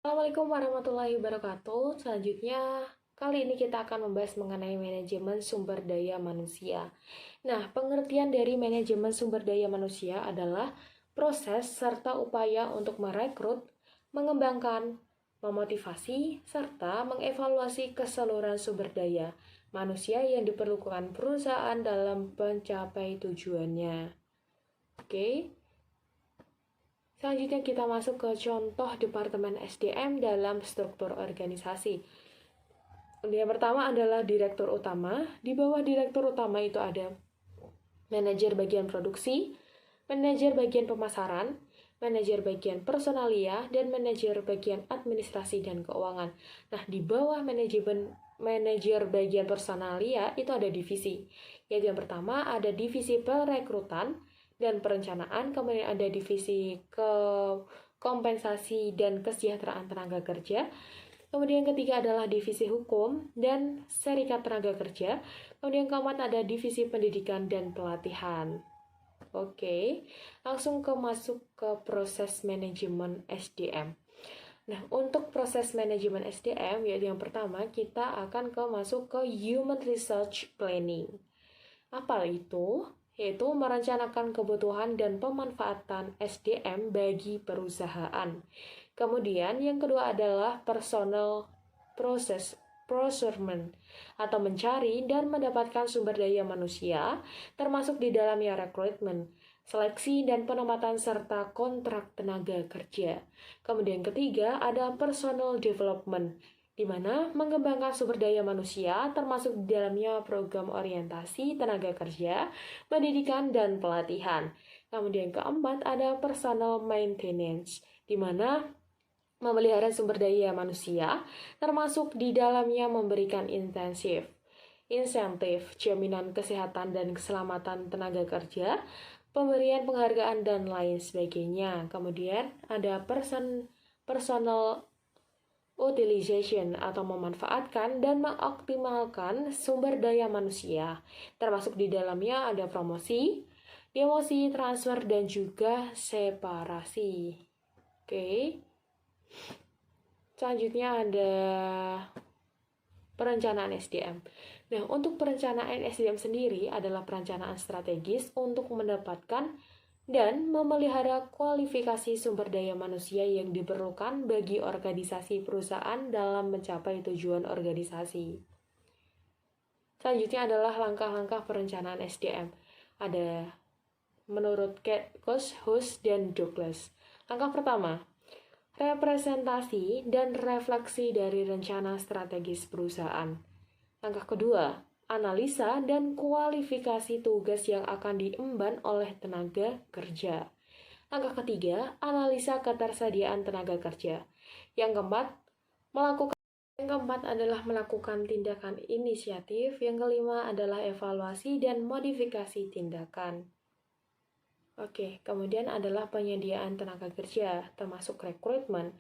Assalamualaikum warahmatullahi wabarakatuh. Selanjutnya, kali ini kita akan membahas mengenai manajemen sumber daya manusia. Nah, pengertian dari manajemen sumber daya manusia adalah proses serta upaya untuk merekrut, mengembangkan, memotivasi, serta mengevaluasi keseluruhan sumber daya manusia yang diperlukan perusahaan dalam mencapai tujuannya. Oke. Selanjutnya kita masuk ke contoh Departemen SDM dalam struktur organisasi. Yang pertama adalah direktur utama. Di bawah direktur utama itu ada manajer bagian produksi, manajer bagian pemasaran, manajer bagian personalia, dan manajer bagian administrasi dan keuangan. Nah, di bawah manajer bagian personalia itu ada divisi. Yaitu yang pertama ada divisi perekrutan dan perencanaan, kemudian ada divisi kompensasi dan kesejahteraan tenaga kerja. Kemudian yang ketiga adalah divisi hukum dan serikat tenaga kerja. Kemudian keempat ada divisi pendidikan dan pelatihan. Oke, langsung masuk ke proses manajemen SDM. Nah, untuk proses manajemen SDM, yaitu yang pertama kita akan masuk ke Human Research Planning. Apa itu? Yaitu merencanakan kebutuhan dan pemanfaatan SDM bagi perusahaan. Kemudian yang kedua adalah personal procurement atau mencari dan mendapatkan sumber daya manusia, termasuk di dalamnya rekrutmen, seleksi dan penempatan serta kontrak tenaga kerja. Kemudian ketiga ada personal development, di mana mengembangkan sumber daya manusia termasuk di dalamnya program orientasi tenaga kerja, pendidikan, dan pelatihan. Kemudian keempat ada personal maintenance, di mana memelihara sumber daya manusia termasuk di dalamnya memberikan insentif, jaminan kesehatan dan keselamatan tenaga kerja, pemberian penghargaan, dan lain sebagainya. Kemudian ada personal utilization atau memanfaatkan dan mengoptimalkan sumber daya manusia, termasuk di dalamnya ada promosi, demosi, transfer, dan juga separasi. Oke. Selanjutnya ada perencanaan SDM. Nah, untuk perencanaan SDM sendiri adalah perencanaan strategis untuk mendapatkan dan memelihara kualifikasi sumber daya manusia yang diperlukan bagi organisasi perusahaan dalam mencapai tujuan organisasi. Selanjutnya adalah langkah-langkah perencanaan SDM. Ada menurut Koch, Hus, dan Douglas. Langkah pertama, representasi dan refleksi dari rencana strategis perusahaan. Langkah kedua, analisa dan kualifikasi tugas yang akan diemban oleh tenaga kerja. Langkah ketiga, analisa ketersediaan tenaga kerja. Yang keempat adalah melakukan tindakan inisiatif. Yang kelima adalah evaluasi dan modifikasi tindakan. Oke, kemudian adalah penyediaan tenaga kerja, termasuk rekrutmen.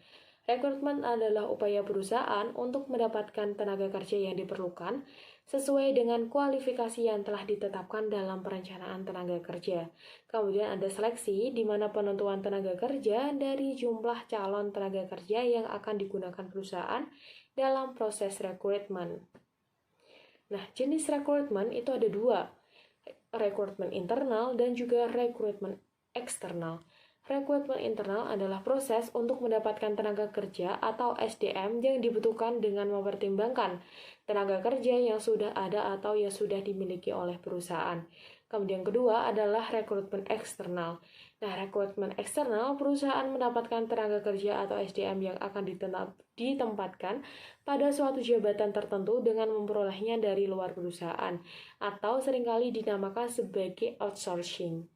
Rekrutmen adalah upaya perusahaan untuk mendapatkan tenaga kerja yang diperlukan sesuai dengan kualifikasi yang telah ditetapkan dalam perencanaan tenaga kerja. Kemudian ada seleksi, di mana penentuan tenaga kerja dari jumlah calon tenaga kerja yang akan digunakan perusahaan dalam proses rekrutmen. Nah, jenis rekrutmen itu ada dua, rekrutmen internal dan juga rekrutmen eksternal. Rekrutmen internal adalah proses untuk mendapatkan tenaga kerja atau SDM yang dibutuhkan dengan mempertimbangkan tenaga kerja yang sudah ada atau yang sudah dimiliki oleh perusahaan. Kemudian kedua adalah rekrutmen eksternal. Nah, rekrutmen eksternal, perusahaan mendapatkan tenaga kerja atau SDM yang akan ditempatkan pada suatu jabatan tertentu dengan memperolehnya dari luar perusahaan, atau seringkali dinamakan sebagai outsourcing.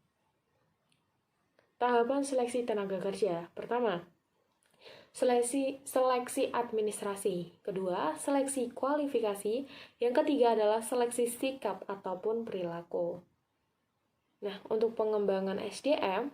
Tahapan seleksi tenaga kerja. Pertama, seleksi administrasi. Kedua, seleksi kualifikasi. Yang ketiga adalah seleksi sikap ataupun perilaku. Nah, untuk pengembangan SDM,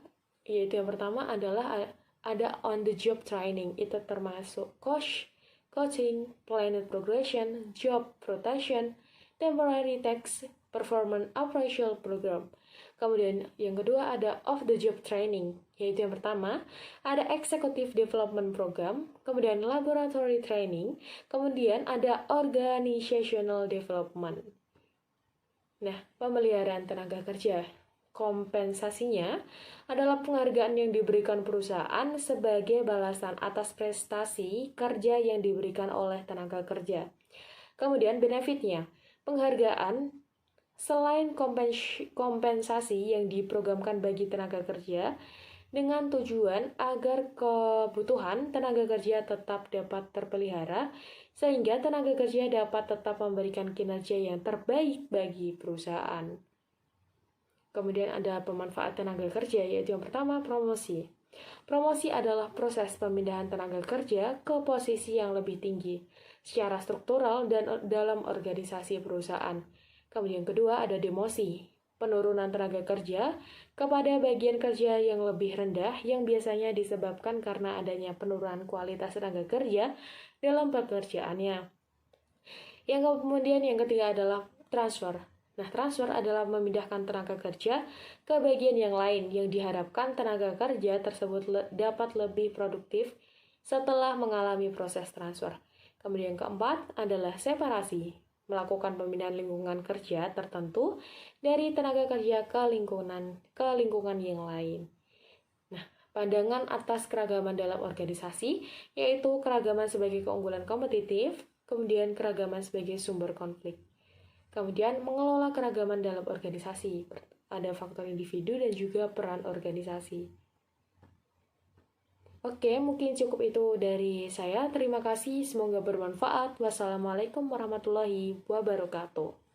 yaitu yang pertama adalah ada on the job training. Itu termasuk coaching, planned progression, job rotation, temporary tax, performance appraisal program. Kemudian yang kedua ada off the job training. Yaitu yang pertama, ada Executive Development Program, kemudian Laboratory Training, kemudian ada Organizational Development. Nah, pemeliharaan tenaga kerja. Kompensasinya adalah penghargaan yang diberikan perusahaan sebagai balasan atas prestasi kerja yang diberikan oleh tenaga kerja. Kemudian benefitnya, penghargaan selain kompensasi yang diprogramkan bagi tenaga kerja dengan tujuan agar kebutuhan tenaga kerja tetap dapat terpelihara sehingga tenaga kerja dapat tetap memberikan kinerja yang terbaik bagi perusahaan. Kemudian ada pemanfaat tenaga kerja, yaitu yang pertama, promosi. Promosi adalah proses pemindahan tenaga kerja ke posisi yang lebih tinggi secara struktural dan dalam organisasi perusahaan. Kemudian kedua ada demosi, penurunan tenaga kerja kepada bagian kerja yang lebih rendah yang biasanya disebabkan karena adanya penurunan kualitas tenaga kerja dalam pekerjaannya. Yang kemudian yang ketiga adalah transfer. Nah, transfer adalah memindahkan tenaga kerja ke bagian yang lain yang diharapkan tenaga kerja tersebut dapat lebih produktif setelah mengalami proses transfer. Kemudian yang keempat adalah separasi, melakukan pemindahan lingkungan kerja tertentu dari tenaga kerja ke lingkungan yang lain. Nah, pandangan atas keragaman dalam organisasi yaitu keragaman sebagai keunggulan kompetitif, kemudian keragaman sebagai sumber konflik. Kemudian mengelola keragaman dalam organisasi, ada faktor individu dan juga peran organisasi. Oke, mungkin cukup itu dari saya. Terima kasih, semoga bermanfaat. Wassalamualaikum warahmatullahi wabarakatuh.